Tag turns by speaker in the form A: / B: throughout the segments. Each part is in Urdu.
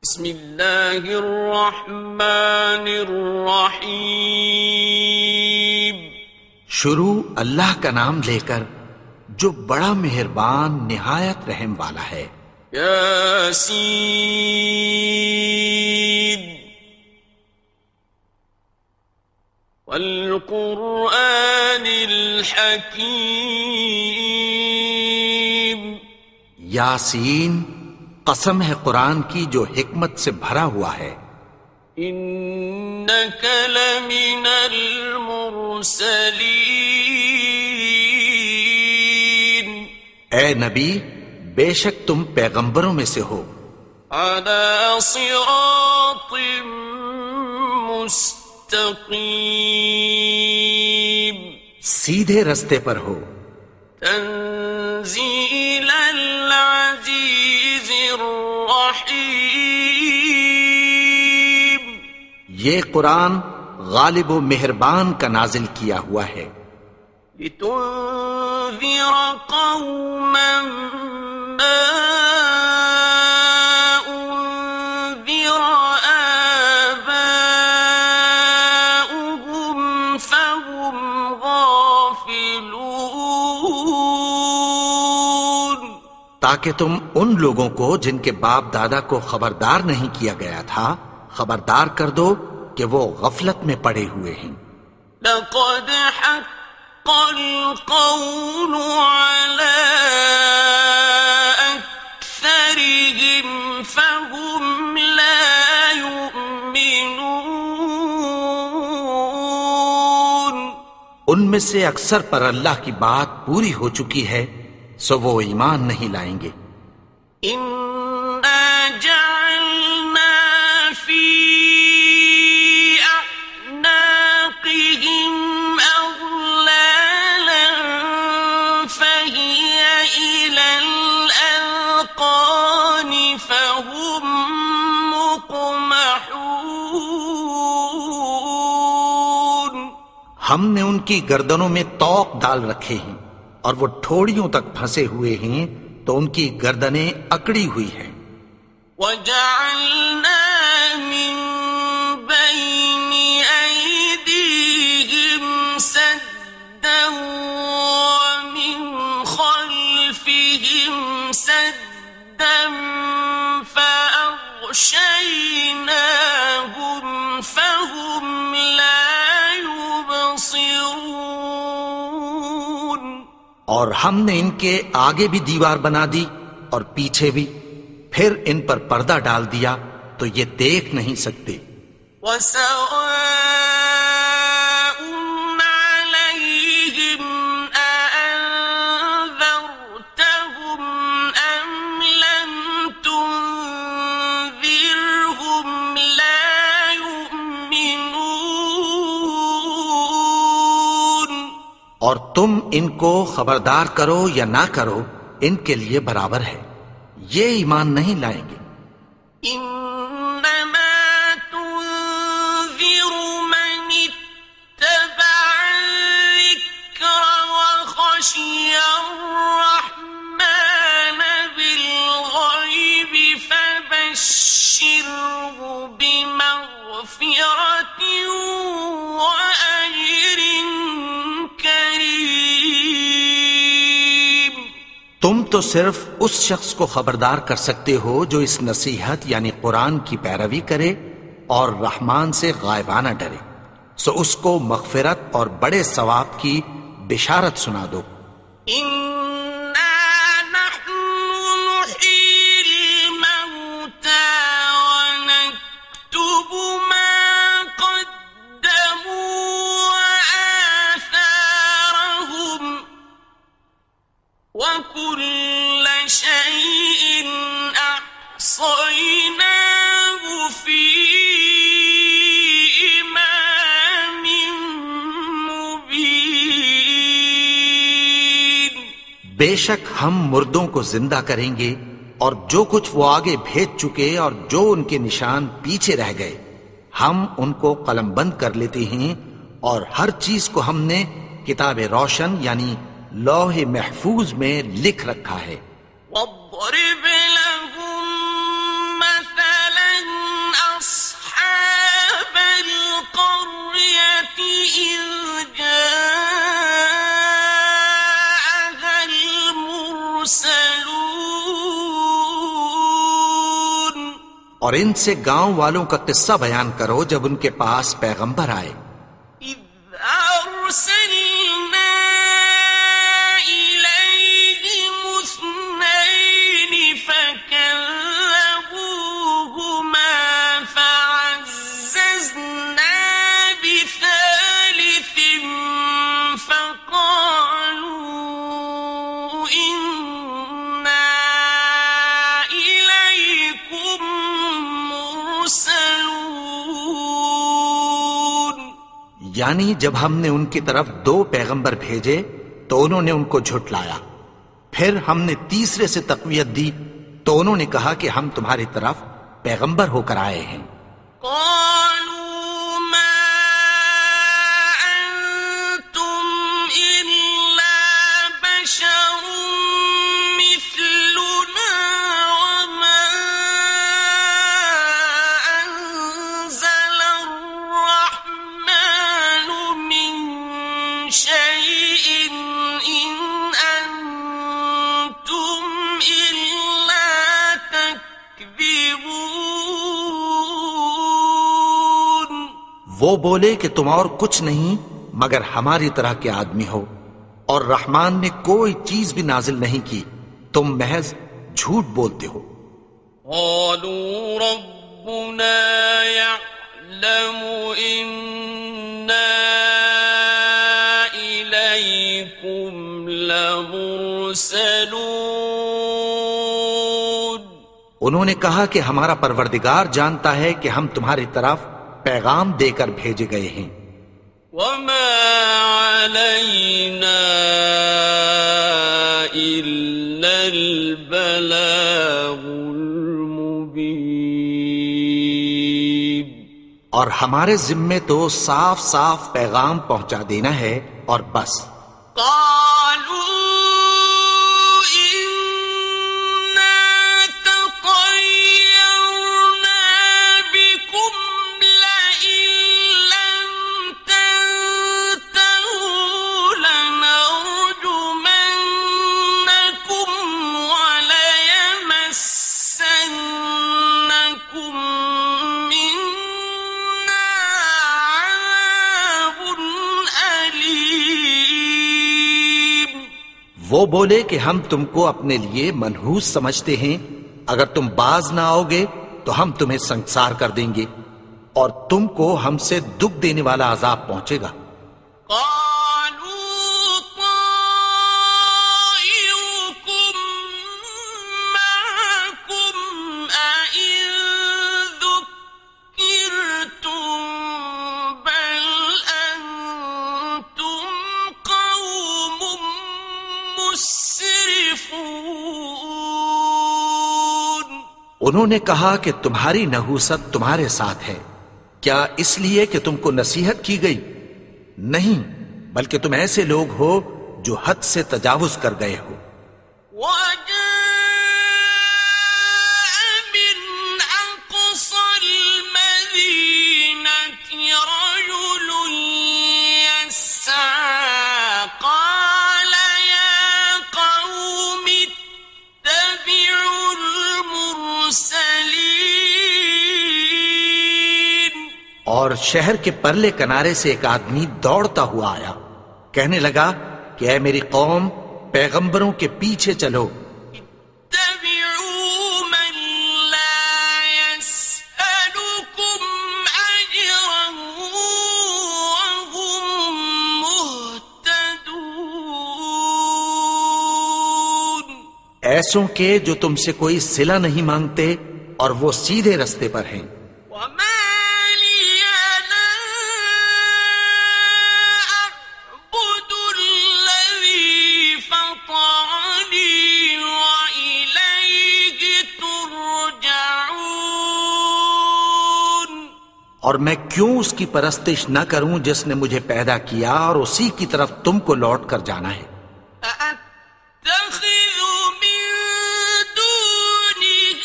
A: بسم اللہ الرحمن الرحیم۔
B: شروع اللہ کا نام لے کر جو بڑا مہربان نہایت رحم والا ہے۔
A: یاسین والقرآن الحکیم۔
B: یاسین، قسم ہے قرآن کی جو حکمت سے بھرا ہوا ہے۔
A: انک لمن المرسلین۔
B: اے نبی، بے شک تم پیغمبروں میں سے ہو۔
A: علی صراط مستقیم۔
B: سیدھے رستے پر ہو۔
A: تنزیل العزیز الرحیم۔
B: یہ قرآن غالب و مہربان کا نازل کیا ہوا ہے۔
A: لتنذر قوما ما انذر آباؤهم فهم غافلون۔
B: تاکہ تم ان لوگوں کو جن کے باپ دادا کو خبردار نہیں کیا گیا تھا خبردار کر دو کہ وہ غفلت میں پڑے ہوئے ہیں۔
A: لقد حق القول على أكثرهم فهم لا يؤمنون۔
B: ان میں سے اکثر پر اللہ کی بات پوری ہو چکی ہے سو وہ ایمان نہیں لائیں گے۔
A: إنا جعلنا في أعناقهم أغلالا فهي إلى الأذقان فهم مقمحون۔
B: ہم نے ان کی گردنوں میں طوق ڈال رکھے ہیں اور وہ ٹھوڑیوں تک پھنسے ہوئے ہیں تو ان کی گردنیں اکڑی ہوئی ہیں۔
A: وَجَعَلْنَا مِن بَيْنِ أَيْدِيهِمْ سَدًّا وَمِنْ خَلْفِهِمْ سَدًّا فَأَغْشَيْنَاهُمْ فَهُمْ لَا يُبْصِرُونَ۔
B: اور ہم نے ان کے آگے بھی دیوار بنا دی اور پیچھے بھی، پھر ان پر پردہ ڈال دیا تو یہ دیکھ نہیں سکتے۔
A: وَسَوَاءٌ عَلَيْهِمْ أَأَنذَرْتَهُمْ أَمْ لَمْ تُنذِرْهُمْ لَا يُؤْمِنُونَ۔
B: اور تم ان کو خبردار کرو یا نہ کرو ان کے لیے برابر ہے، یہ ایمان نہیں لائیں گے۔
A: إنما تنذر من اتبع الذكر وخشي الرحمن بالغيب فبشره بمغفرة وأجر كريم۔
B: تم تو صرف اس شخص کو خبردار کر سکتے ہو جو اس نصیحت یعنی قرآن کی پیروی کرے اور رحمان سے غائبانہ ڈرے، سو اس کو مغفرت اور بڑے ثواب کی بشارت سنا دو۔
A: إنا نحن نحيي الموتى ونكتب ما قدموا وآثارهم وكل شيء أحصيناه في إمام مبين۔
B: بے شک ہم مردوں کو زندہ کریں گے اور جو کچھ وہ آگے بھیج چکے اور جو ان کے نشان پیچھے رہ گئے ہم ان کو قلم بند کر لیتے ہیں، اور ہر چیز کو ہم نے کتاب روشن یعنی لوح محفوظ میں لکھ رکھا ہے۔
A: واضرب لهم مثلا
B: اور ان سے گاؤں والوں کا قصہ بیان کرو جب ان کے پاس پیغمبر آئے.
A: إذ أرسلنا إليهم اثنين فكذبوهما فعززنا بثالث فقالوا إنا إليكم مرسلون.
B: یعنی جب ہم نے ان کی طرف 2 پیغمبر بھیجے تو انہوں نے ان کو جھٹلایا. پھر ہم نے تیسرے سے تقویت دی تو انہوں نے کہا کہ ہم تمہاری طرف پیغمبر ہو کر آئے ہیں.
A: قالوا ما أنتم إلا بشر مثلنا وما أنزل الرحمن من شيء إن أنتم إلا تكذبون.
B: وہ بولے کہ تم اور کچھ نہیں مگر ہماری طرح کے آدمی ہو اور رحمان نے کوئی چیز بھی نازل نہیں کی، تم محض جھوٹ بولتے ہو.
A: قالوا ربنا يعلم إنا إليكم لمرسلون.
B: انہوں نے کہا کہ ہمارا پروردگار جانتا ہے کہ ہم تمہاری طرف پیغام دے کر بھیجے گئے ہیں.
A: وما علينا إلا البلاغ المبين.
B: اور ہمارے ذمے تو صاف صاف پیغام پہنچا دینا ہے اور بس.
A: قالوا إنا تطيرنا بكم لئن لم تنتهوا لنرجمنكم وليمسنكم منا عذاب أليم.
B: وہ بولے کہ ہم تم کو اپنے لیے منحوس سمجھتے ہیں، اگر تم باز نہ آؤ گے تو ہم تمہیں سنسار کر دیں گے اور تم کو ہم سے دکھ دینے والا عذاب پہنچے گا.
A: قالوا طائركم معكم أئن ذكرتم بل أنتم قوم مسرفون.
B: انہوں نے کہا کہ تمہاری نحوست تمہارے ساتھ ہے، کیا اس لیے کہ تم کو نصیحت کی گئی؟ نہیں، بلکہ تم ایسے لوگ ہو جو حد سے تجاوز کر گئے ہو.
A: وجاء من أقصى المدينة رجل يسعى قال يا قوم اتبعوا المرسلين.
B: اور شہر کے پرلے کنارے سے ایک آدمی دوڑتا ہوا آیا، کہنے لگا کہ اے میری قوم، پیغمبروں کے پیچھے چلو.
A: اتبعوا من لا يسألكم أجرا وهم مهتدون.
B: ایسوں کے جو تم سے کوئی صلہ نہیں مانگتے اور وہ سیدھے رستے پر ہیں.
A: وما لي لا أعبد الذي فطرني وإليه ترجعون.
B: اور میں کیوں اس کی پرستش نہ کروں جس نے مجھے پیدا کیا اور اسی کی طرف تم کو لوٹ کر جانا ہے.
A: أأتخذ من دونه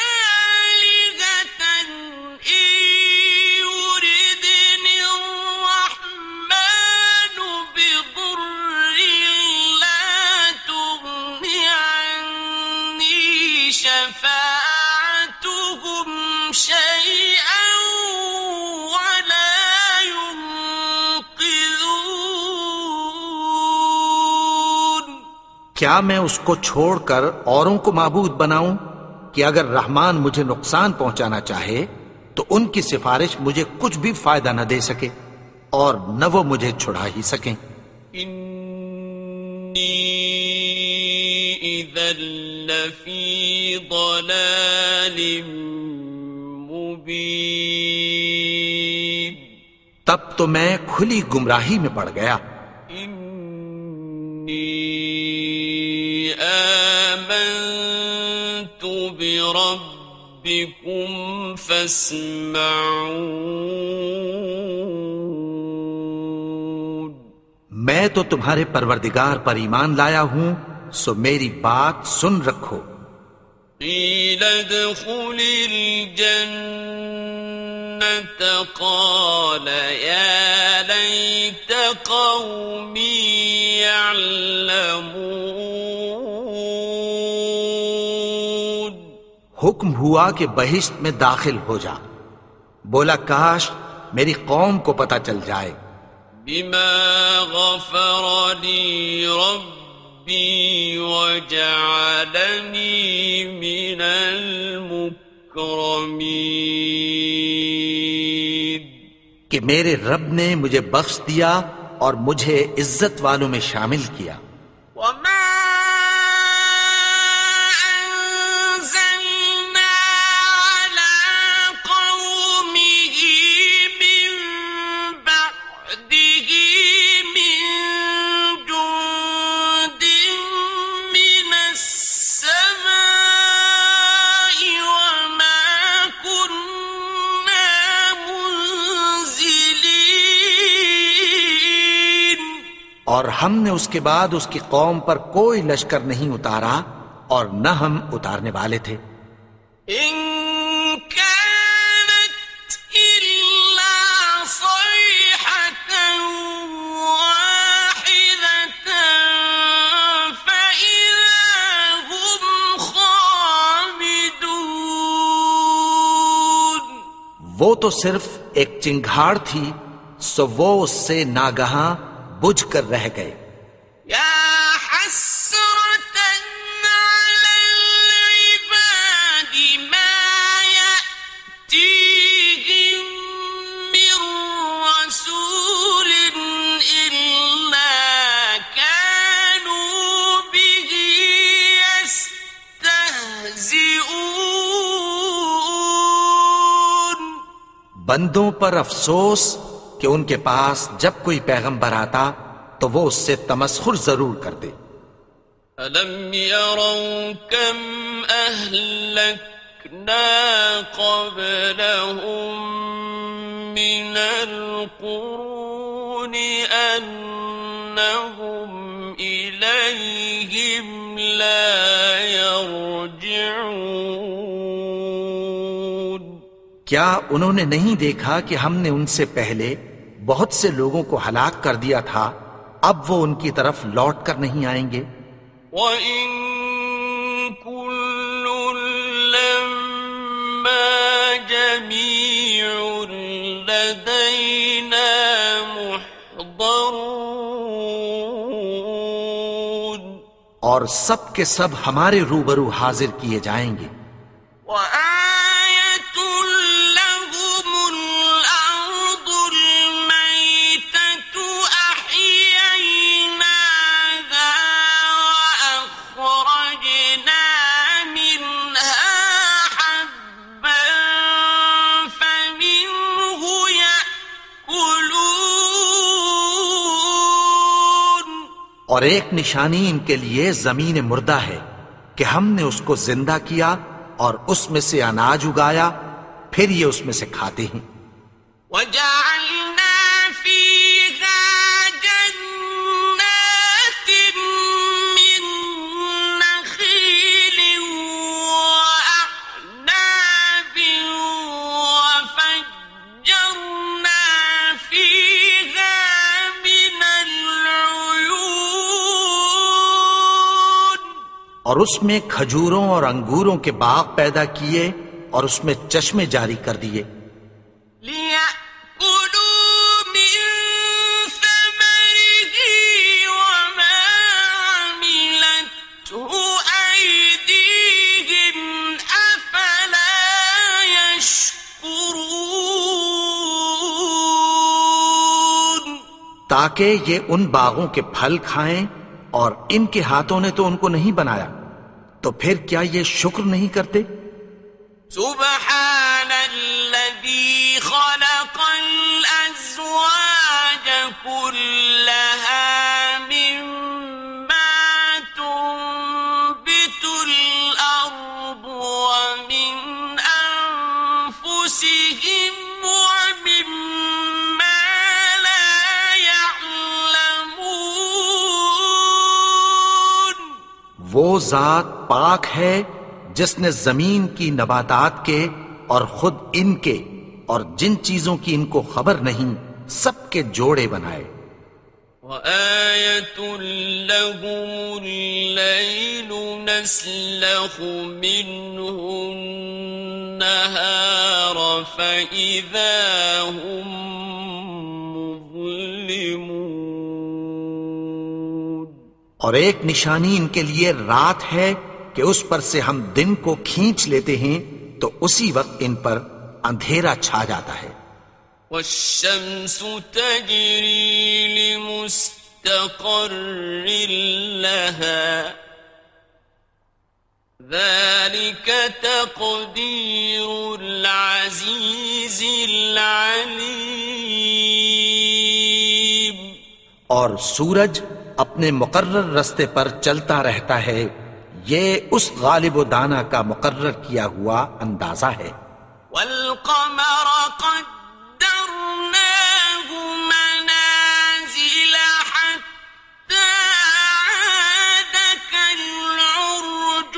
A: آلهة إن يردني الرحمن بضر لا تغن عني شفاعتهم
B: کیا میں اس کو چھوڑ کر اوروں کو معبود بناؤں کہ اگر رحمان مجھے نقصان پہنچانا چاہے تو ان کی سفارش مجھے کچھ بھی فائدہ نہ دے سکے اور نہ وہ مجھے چھڑا ہی سکیں؟
A: انی اذا لفی ضلال مبین،
B: تب تو میں کھلی گمراہی میں پڑ گیا۔
A: انی آمنت بربکم فاسمعون،
B: میں تو تمہارے پروردگار پر ایمان لایا ہوں، سو میری بات سن رکھو۔
A: قیل ادخل الجنة قال یا لیت قومی یعلمون،
B: حکم ہوا کہ بہشت میں داخل ہو جا، بولا کاش میری قوم کو پتہ چل جائے۔
A: بما غفر لی ربی وجعلنی من المکرمین،
B: کہ میرے رب نے مجھے بخش دیا اور مجھے عزت والوں میں شامل کیا۔
A: وما أنزلنا على قومه من بعده من جند من السماء وما كنا منزلين،
B: اور ہم نے اس کے بعد اس کی قوم پر کوئی لشکر نہیں اتارا اور نہ ہم اتارنے والے تھے۔
A: إن كانت إلا صيحة واحدة فإذا هم خامدون،
B: وہ تو صرف ایک چنگھاڑ تھی، سو وہ اس سے ناگہاں بجھ کر رہ گئے۔
A: يا حسرة على العباد ما يأتيهم من رسول إلا كانوا به يستهزئون،
B: بندوں پر افسوس کہ ان کے پاس جب کوئی پیغمبر آتا تو وہ اس سے تمسخر ضرور کرتے۔
A: أَلَمْ يَرَوْا كَمْ أَهْلَكْنَا قَبْلَهُمْ مِنَ الْقُرُونِ أَنَّهُمْ إِلَيْهِمْ لَا يَرْجِعُونَ،
B: کیا انہوں نے نہیں دیکھا کہ ہم نے ان سے پہلے بہت سے لوگوں کو ہلاک کر دیا تھا، اب وہ ان کی طرف لوٹ کر نہیں آئیں گے؟
A: وَإِن كُلٌّ لَّمَّا جَمِيعٌ لَّدَيْنَا مُحْضَرُونَ،
B: اور سب کے سب ہمارے روبرو حاضر کیے جائیں گے۔
A: وَآيَةٌ لَّهُمُ الْأَرْضُ الْمَيْتَةُ أَحْيَيْنَاهَا وَأَخْرَجْنَا مِنْهَا حَبًّا فَمِنْهُ يَأْكُلُونَ،
B: اور ایک نشانی ان کے لیے زمین مردہ ہے کہ ہم نے اس کو زندہ کیا اور اس میں سے اناج اگایا، پھر یہ اس میں سے کھاتے ہیں۔
A: وَجَعَلْنَا فِيهَا جَنَّاتٍ مِّن نَّخِيلٍ وَأَعْنَابٍ وَفَجَّرْنَا فِيهَا مِنَ الْعُيُونِ،
B: اور اس میں کھجوروں اور انگوروں کے باغ پیدا کیے اور اس میں چشمے جاری کر دیے۔
A: لِيَأْكُلُوا مِن ثَمَرِهِ وَمَا عَمِلَتْهُ
B: تاکہ یہ ان باغوں کے پھل کھائیں، اور ان کے ہاتھوں نے تو ان کو نہیں بنایا، تو پھر کیا یہ شکر نہیں کرتے؟
A: سبحان الذي خلق الأزواج كلها مما تنبت الأرض ومن أنفسهم ومما لا يعلمون.
B: وہ ذات پاک ہے جس نے زمین کی نباتات کے اور خود ان کے اور جن چیزوں کی ان کو خبر نہیں سب کے جوڑے بنائے.
A: وآية لهم الليل نسلخ منه النهار فإذا هم مظلمون.
B: اور ایک نشانی ان کے لیے رات ہے کہ اس پر سے ہم دن کو کھینچ لیتے ہیں تو اسی وقت ان پر اندھیرا چھا جاتا ہے.
A: والشمس تجري لمستقر لها ذلك تقدير العزيز العليم.
B: اور سورج اپنے مقرر رستے پر چلتا رہتا ہے، یہ اس غالب و دانا کا مقرر کیا ہوا اندازہ ہے.
A: والقمر قدرناه منازل حتى عاد كالعرجون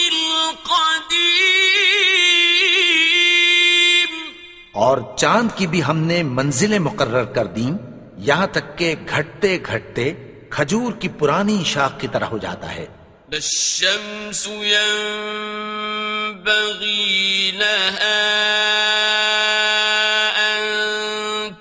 A: القديم.
B: اور چاند کی بھی ہم نے منزلیں مقرر کر دیں، یہاں تک کہ گھٹتے گھٹتے کھجور کی پرانی شاخ کی طرح ہو جاتا ہے.
A: الشمس ينبغي لها أن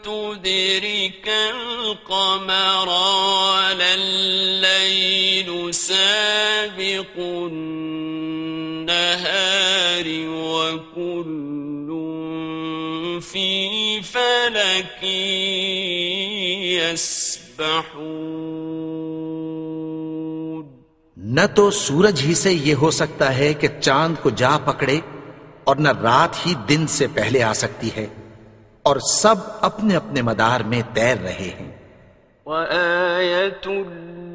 A: تدرك القمر ولا الليل سابق النهار وكل في فلك يسبحون.
B: نہ تو سورج ہی سے یہ ہو سکتا ہے کہ چاند کو جا پکڑے، اور نہ رات ہی دن سے پہلے آ سکتی ہے، اور سب اپنے اپنے مدار میں تیر رہے ہیں.
A: وآية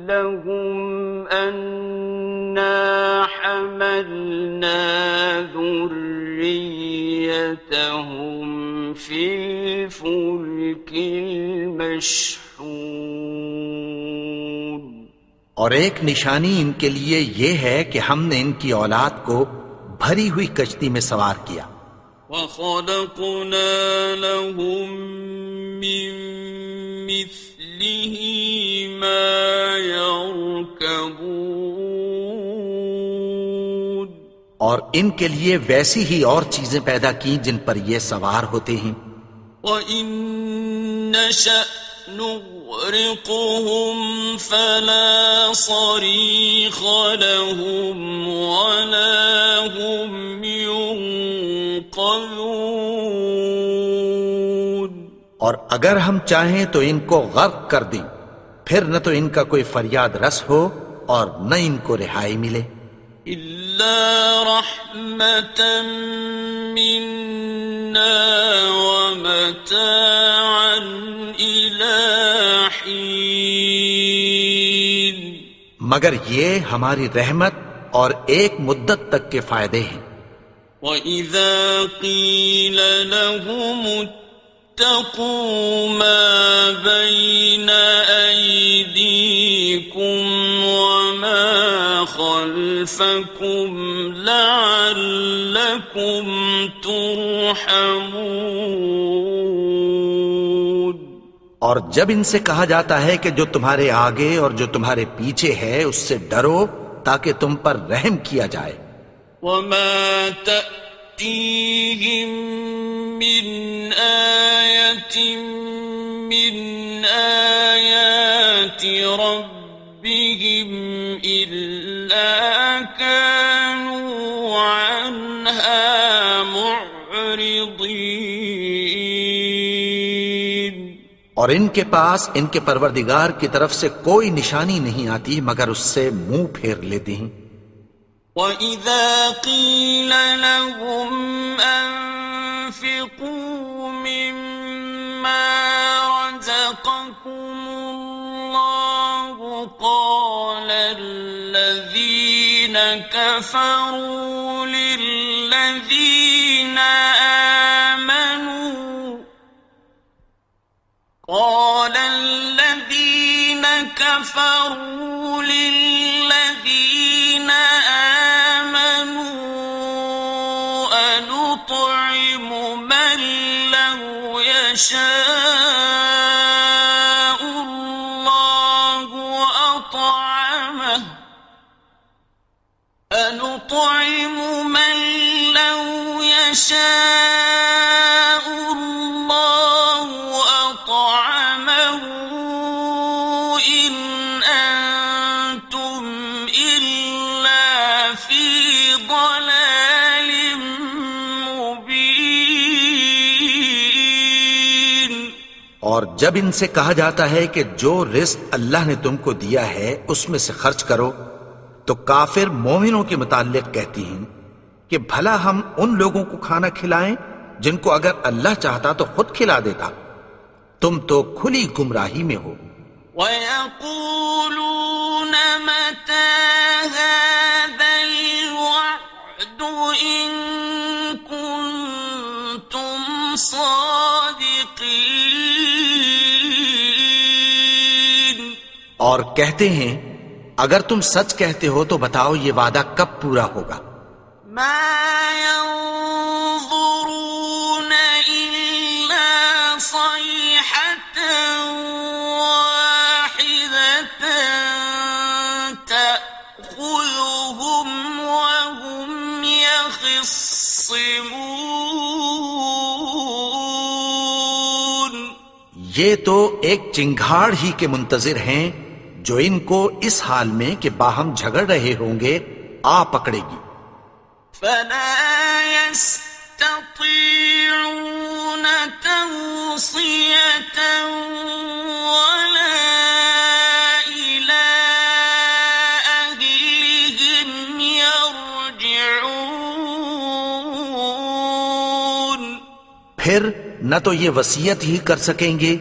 A: لهم أنا حملنا ذريتهم في الفلك المشحون.
B: اور ایک نشانی ان کے لیے یہ ہے کہ ہم نے ان کی اولاد کو بھری ہوئی کشتی میں سوار کیا.
A: وَخَلَقْنَا لَهُم مِّن مِّثْلِهِ مَا يَرْكَبُونَ.
B: اور ان کے لیے ویسی ہی اور چیزیں پیدا کی جن پر یہ سوار ہوتے ہیں.
A: وَإِن نَّشَأْ نغرقهم فلا صريخ لهم ولا هم ينقذون.
B: اور اگر ہم چاہیں تو ان کو غرق کر دیں، پھر نہ تو ان کا کوئی فریاد رس ہو اور نہ ان کو رہائی ملے.
A: إلا رحمة منا ومتاعا إلى حين.
B: مگر یہ ہماری رحمت اور ایک مدت تک کے فائدے ہیں.
A: وَإِذَا قِيلَ لَهُمُ اتَّقُوا مَا بَيْنَ أَيْدِيكُمْ وَمَا خَلْفَكُمْ لَعَلَّكُمْ تُرْحَمُونَ.
B: اور جب ان سے کہا جاتا ہے کہ جو تمہارے آگے اور جو تمہارے پیچھے ہے اس سے ڈرو تاکہ تم پر رحم کیا جائے.
A: وَمَا تَأْتِيهِم مِّنْ آيَةٍ مِّنْ آيَاتِ رَبِّهِمْ إِلَّا كَانُوا عَنْهَا مُعْرِضِينَ.
B: اور اور ان کے پاس ان کے پروردگار کی طرف سے کوئی نشانی نہیں آتی مگر اس سے منہ پھیر لیتے ہیں۔
A: وَإِذَا قِيلَ لَهُمْ أَنفِقُوا مِمَّا رَزَقَكُمُ اللَّهُ قَالَ الَّذِينَ كَفَرُوا لِلَّذِينَ آمَنُوا أَنُطْعِمُ مَن لَّوْ يَشَاءُ اللَّهُ أَطْعَمَهُ إِنْ أَنْتُمْ إِلَّا فِي ضَلَالٍ مُبِينٍ۔
B: اور جب ان سے کہا جاتا ہے کہ جو رزق اللہ نے تم کو دیا ہے اس میں سے خرچ کرو، تو کافر مومنوں کے متعلق کہتی ہیں کہ بھلا ہم ان لوگوں کو کھانا کھلائیں جن کو اگر اللہ چاہتا تو خود کھلا دیتا، تم تو کھلی گمراہی میں ہو۔
A: وَيَقُولُونَ مَتَى هَذَا الْوَعْدُ إِن كُنتُمْ صَادِقِينَ۔
B: اور کہتے ہیں اگر تم سچ کہتے ہو تو بتاؤ یہ وعدہ کب پورا ہوگا؟
A: مَا يَنظُرُونَ إِلَّا صَيْحَةً وَاحِدَةً تَأْخُذُهُمْ وَهُمْ يَخِصِّمُونَ۔
B: یہ تو ایک چنگھاڑ ہی کے منتظر ہیں جو ان کو اس حال میں کہ باہم جھگڑ رہے ہوں گے آ پکڑے گی۔
A: فَلَا يَسْتَطِيعُونَ تَوْصِيَةً وَلَا إِلَىٰ أَهْلِهِمْ يَرْجِعُونَ۔
B: پھر نہ تو یہ وصیت ہی کر سکیں گے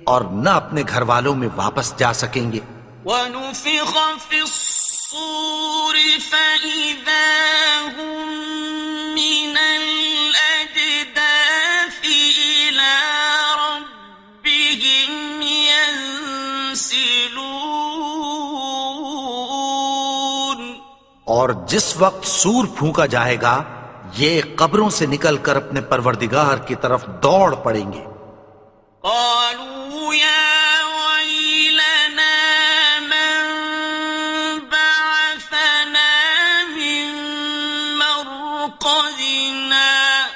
B: اور نہ اپنے گھر والوں میں واپس جا سکیں گے۔
A: وَنُفِخَ فِي الصُّورِ فَإِذَا هُم مِّنَ الْأَجْدَاثِ إِلَىٰ رَبِّهِمْ يَنسِلُونَ۔
B: اور جس وقت سور پھونکا جائے گا یہ قبروں سے نکل کر اپنے پروردگار کی طرف دوڑ پڑیں گے۔
A: قالوا يا ويلنا من بعثنا من مرقدنا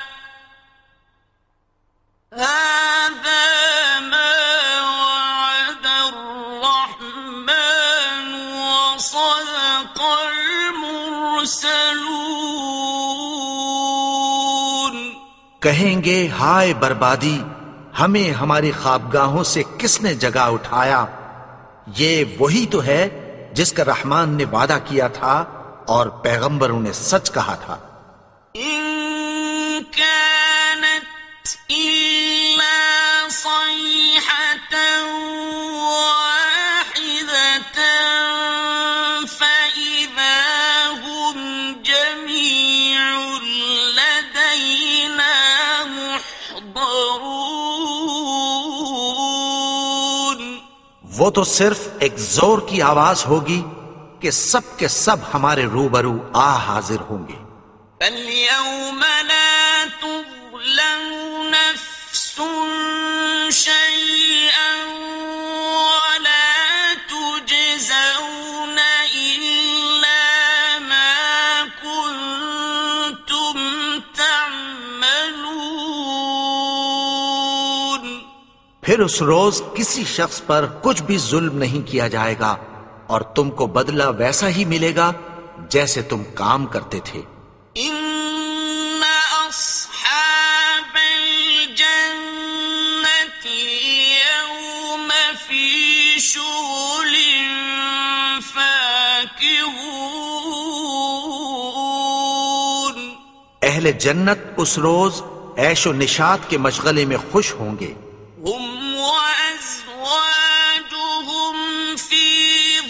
A: هذا ما وعد الرحمن وصدق المرسلون۔
B: کہیں گے ہائے بربادی، ہمیں ہماری خوابگاہوں سے کس نے جگا اٹھایا؟ یہ وہی تو ہے جس کا رحمان نے وعدہ کیا تھا اور پیغمبروں نے سچ کہا تھا۔
A: إن كانت إلا صيحة واحدة فإذا هم جميع لدينا محضرون۔
B: وہ تو صرف ایک زور کی آواز ہوگی کہ سب کے سب ہمارے روبرو آ حاضر ہوں گے۔
A: فَالْيَوْمَ لَا تُظْلَمُ نَفْسٌ شَيْئًا وَلَا تُجْزَوْنَ إِلَّا مَا كُنتُمْ تَعْمَلُونَ۔
B: پھر اس روز کسی شخص پر کچھ بھی ظلم نہیں کیا جائے گا اور تم کو بدلہ ویسا ہی ملے گا جیسے تم کام کرتے تھے۔
A: إِنَّ أَصْحَابَ الْجَنَّةِ الْيَوْمَ
B: اہل جنت اس روز عیش و نشاط کے مشغلے میں خوش ہوں گے.
A: هم وأزواجهم في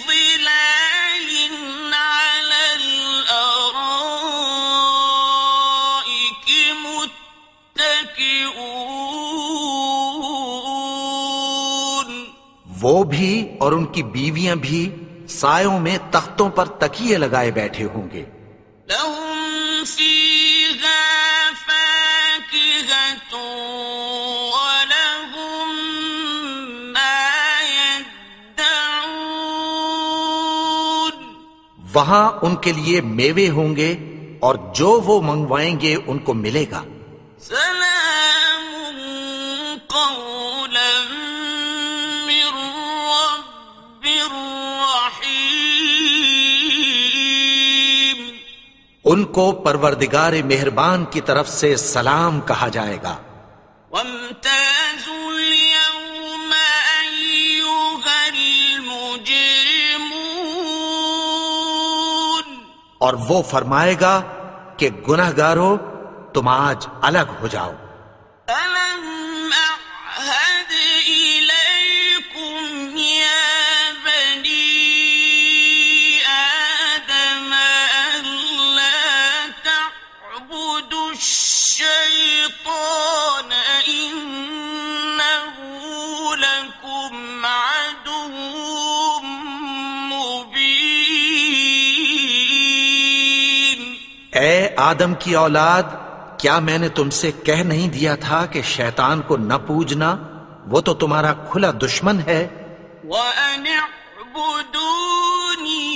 A: ظلال على الأرائك متكئون.
B: وہ بھی اور ان کی بیویاں بھی سایوں میں تختوں پر تکیے لگائے بیٹھے ہوں گے.
A: لهم فيها فاكهة ولهم ما يدعون.
B: وہاں ان کے لیے میوے ہوں گے اور جو وہ منگوائیں گے ان کو ملے گا.
A: سلام قولا من رب رحيم.
B: ان کو پروردگار مہربان کی طرف سے سلام کہا جائے گا.
A: وامتازوا اليوم أيها المجرمون.
B: اور وہ فرمائے گا کہ گنہگارو تم آج الگ ہو جاؤ.
A: ألم أعهد إليكم يا بني آدم ألا تعبدوا الشيطان إنه لكم عدو مبين.
B: اے آدم کی اولاد، کیا میں نے تم سے کہہ نہیں دیا تھا کہ شیطان کو نہ پوجنا، وہ تو تمہارا کھلا دشمن ہے.
A: وَأَنِ اعْبُدُونِي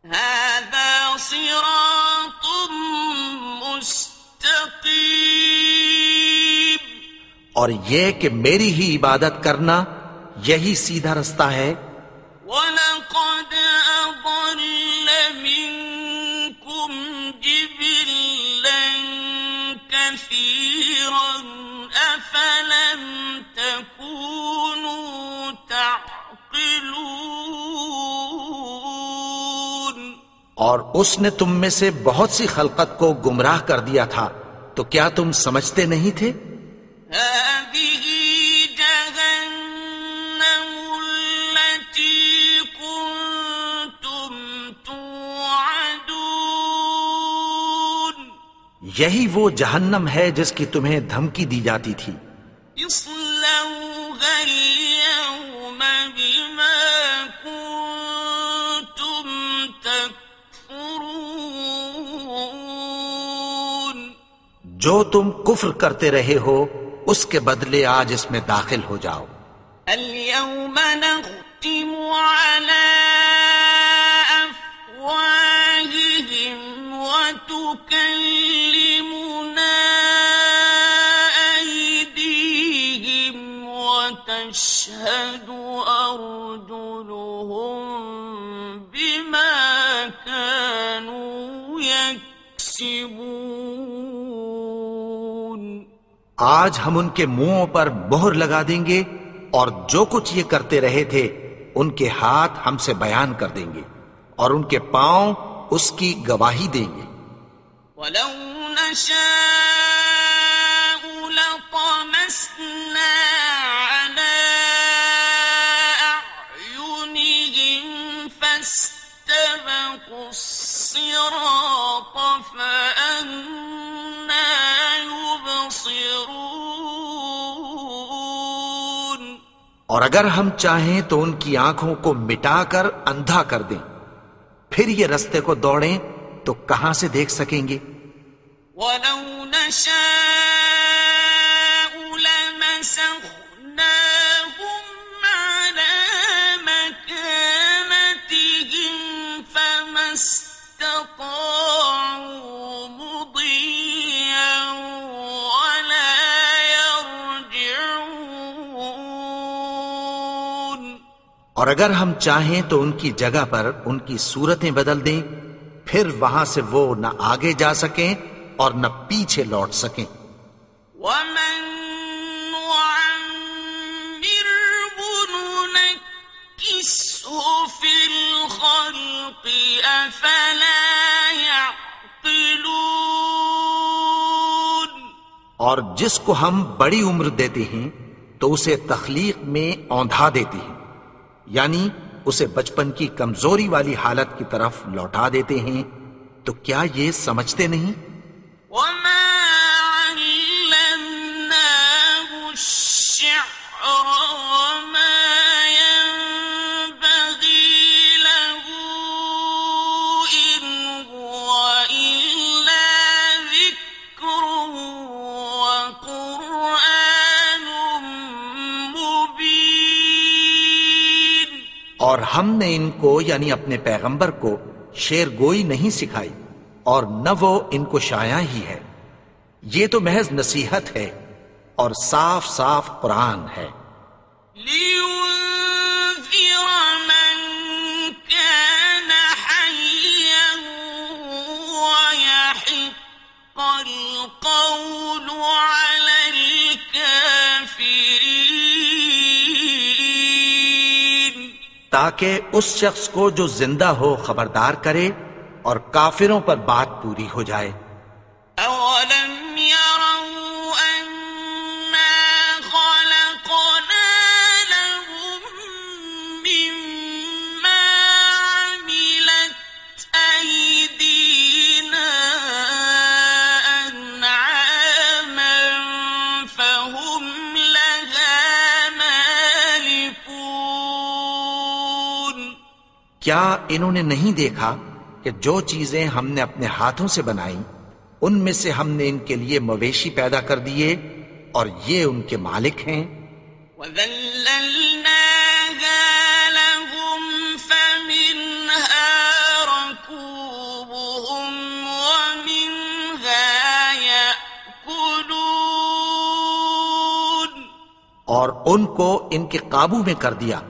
A: هَذَا صِرَاطٌ مُسْتَقِيمٌ.
B: اور یہ کہ میری ہی عبادت کرنا یہی سیدھا رستہ ہے.
A: وَلَقَدْ أَضَلَّ مِنكُمْ جِبِلًّا كَثِيرًا أَفَلَمْ تَكُونُوا تَعْقِلُونَ.
B: اور اس نے تم میں سے بہت سی خلقت کو گمراہ کر دیا تھا، تو کیا تم سمجھتے نہیں تھے؟
A: هذه جهنم التي كنتم توعدون.
B: یہی وہ جہنم ہے جس کی تمہیں دھمکی دی جاتی تھی.
A: اصلوها اليوم بما كنتم تكفرون.
B: جو تم کفر کرتے رہے ہو اس کے بدلے آج اس میں داخل ہو جاؤ.
A: اليوم نختم على أفواههم وتكلمنا أيديهم وتشهد أرجلهم بما كانوا يكسبون.
B: آج ہم ان کے منہوں پر مہر لگا دیں گے اور جو کچھ یہ کرتے رہے تھے ان کے ہاتھ ہم سے بیان کر دیں گے اور ان کے پاؤں اس کی گواہی دیں گے.
A: ولو نشاء لطمسنا على أعينهم فاستبقوا الصراط فأنى يبصرون.
B: اور اگر ہم چاہیں تو ان کی آنکھوں کو مٹا کر اندھا کر دیں، پھر یہ رستے کو دوڑیں تو کہاں سے دیکھ سکیں گے؟
A: ولو نشاء لمسخناهم على مكانتهم فما استطاعوا مضيا ولا يرجعون.
B: اور اگر ہم چاہیں تو ان کی جگہ پر ان کی صورتیں بدل دیں، پھر وہاں سے وہ نہ آگے جا سکیں اور نہ پیچھے لوٹ سکیں.
A: ومن نعمره ننكسه في الخلق أفلا يعقلون.
B: اور جس کو ہم بڑی عمر دیتے ہیں تو اسے تخلیق میں اوندھا دیتے ہیں، یعنی اسے بچپن کی کمزوری والی حالت کی طرف لوٹا دیتے ہیں، تو کیا یہ سمجھتے نہیں؟
A: وما علمناه الشعر وما ينبغي له إن هو إلا ذكر وقرآن مبين.
B: اور ہم نے ان کو یعنی اپنے پیغمبر کو شعر گوئی نہیں سکھائی، اور نہ وہ ان کو شایع ہی ہے، یہ تو محض نصیحت ہے اور صاف صاف قرآن ہے،
A: لينذر من كان حيا ويحق القول على الكافرين.
B: تاکہ اس شخص کو جو زندہ ہو خبردار کرے اور کافروں پر بات پوری ہو جائے۔
A: أولم يروا أنا خلقنا لهم مما عملت أيدينا أنعاما فهم لها مالكون.
B: کیا انہوں نے نہیں دیکھا کہ جو چیزیں ہم نے اپنے ہاتھوں سے بنائیں ان میں سے ہم نے ان کے لیے مویشی پیدا کر دیے اور یہ ان کے مالک ہیں؟
A: وَذَلَّلْنَاهَا لَهُمْ فَمِنْهَا رَكُوبُهُمْ وَمِنْهَا يَأْكُلُونَ.
B: اور ان کو ان کے قابو میں کر دیا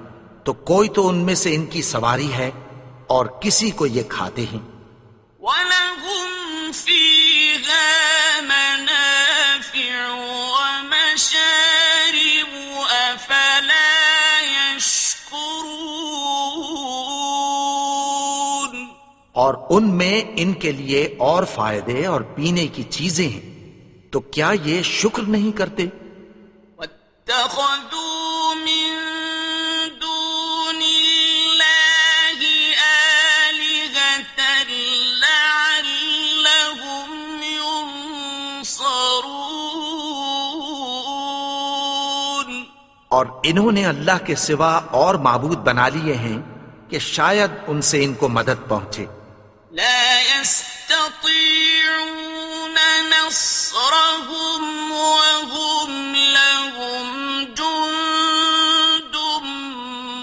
B: تو کوئی تو ان میں سے ان کی سواری ہے اور کسی کو یہ کھاتے ہیں۔
A: وَلَهُمْ فِيهَا مَنَافِعُ وَمَشَارِبُ أَفَلَا يَشْكُرُونَ.
B: اور ان میں ان کے لیے اور فائدے اور پینے کی چیزیں ہیں، تو کیا یہ شکر نہیں کرتے؟
A: وَاتَّخَذُوا مِن دُونِ اللَّهِ آلِهَةً لَعَلَّهُمْ يُنصَرُونَ.
B: اور انہوں نے اللہ کے سوا اور معبود بنا لیے ہیں کہ شاید ان سے ان کو مدد پہنچے۔
A: لا يستطيعون نصرهم وهم لهم جند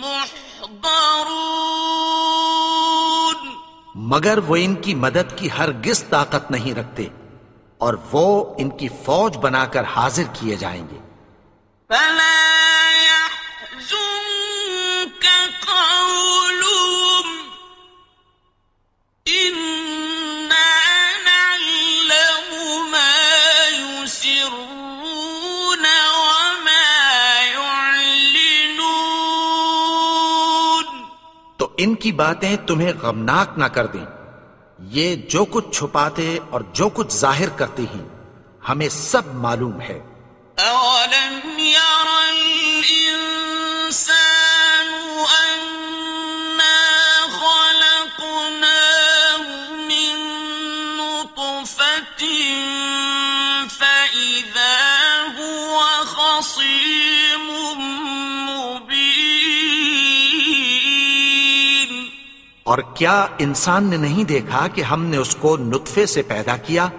A: محضرون.
B: مگر وہ ان کی مدد کی ہرگز طاقت نہیں رکھتے اور وہ ان کی فوج بنا کر حاضر کیے جائیں گے۔
A: فلا يحزنك قولهم إنا نعلم ما يسرون وما يعلنون.
B: تو ان کی باتیں تمہیں غمناک نہ کر دیں، یہ جو کچھ چھپاتے اور جو کچھ ظاہر کرتے ہیں ہمیں سب معلوم ہے۔
A: أولم ير الإنسان أنا خلقناه من نطفة فإذا هو خصيم مبين.
B: اور کیا انسان نے نہیں دیکھا کہ ہم نے اس کو نطفے سے پیدا کیا،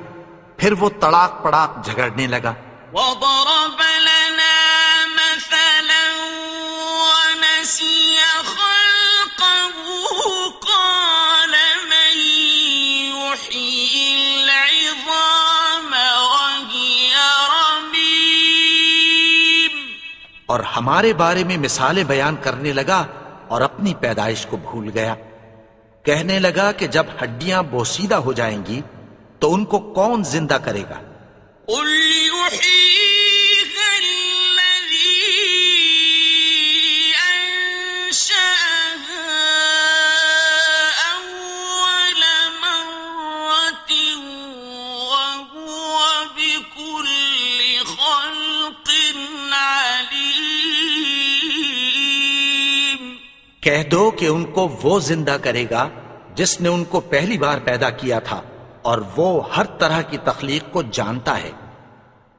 B: پھر وہ تڑاک پڑاک جھگڑنے لگا۔
A: وضرب لنا مثلا ونسي خلقه قال من يحيي العظام وهي رميم.
B: اور ہمارے بارے میں مثالیں بیان کرنے لگا اور اپنی پیدائش کو بھول گیا۔ کہنے لگا کہ جب ہڈیاں بوسیدہ ہو جائیں گی تو ان کو کون زندہ کرے گا؟
A: قل يحييها الذي أنشأها أول مرة
B: کہہ دو کہ ان کو وہ زندہ کرے گا جس نے ان کو پہلی بار پیدا کیا تھا، اور وہ ہر طرح کی تخلیق کو جانتا ہے۔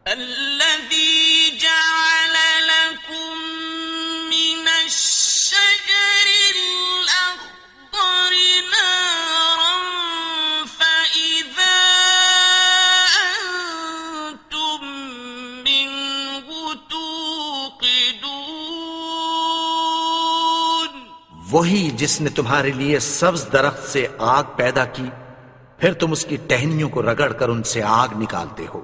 A: الذي جعل لكم من الشجر الأخضر نارا فإذا أنتم منه توقدون۔
B: وہی جس نے تمہارے لیے سبز درخت سے آگ پیدا کی، پھر تم اس کی ٹہنیوں کو رگڑ کر ان سے آگ نکالتے ہو۔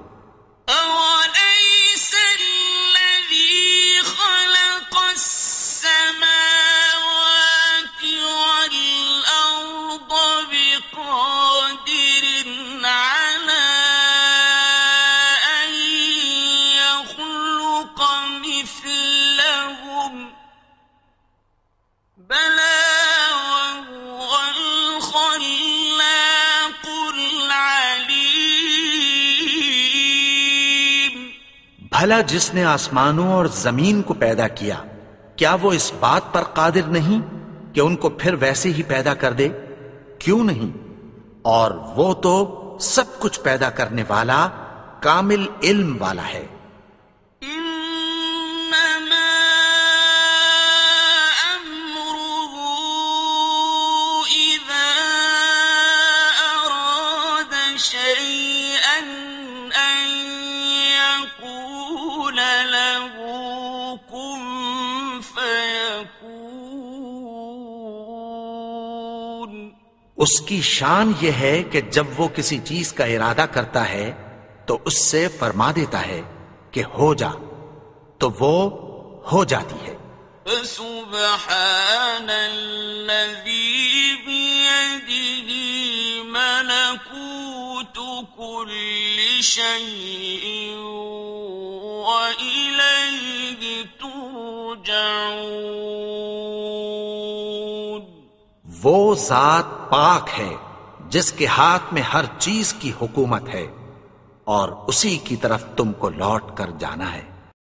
A: أوليس الذي خلق السماوات والأرض بقادر على أن يخلق مثلهم بلى وهو الخلاق العليم۔
B: بھلا جس نے آسمانوں اور زمین کو پیدا کیا، کیا وہ اس بات پر قادر نہیں کہ ان کو پھر ویسے ہی پیدا کر دے؟ کیوں نہیں؟ اور وہ تو سب کچھ پیدا کرنے والا، کامل علم والا ہے۔
A: إنما أمره إذا أراد شيئا أن يقول له كن فيكون۔
B: اس کی شان یہ ہے کہ جب وہ کسی چیز کا ارادہ کرتا ہے تو اس سے فرما دیتا ہے کہ ہو جا، تو وہ ہو جاتی ہے۔
A: فسبحان الذي بيده ملكوت كل شيء وإليه ترجعون۔
B: وہ ذات پاک ہے جس کے ہاتھ میں ہر چیز کی حکومت ہے، اور اسی کی طرف تم کو لوٹ کر جانا ہے۔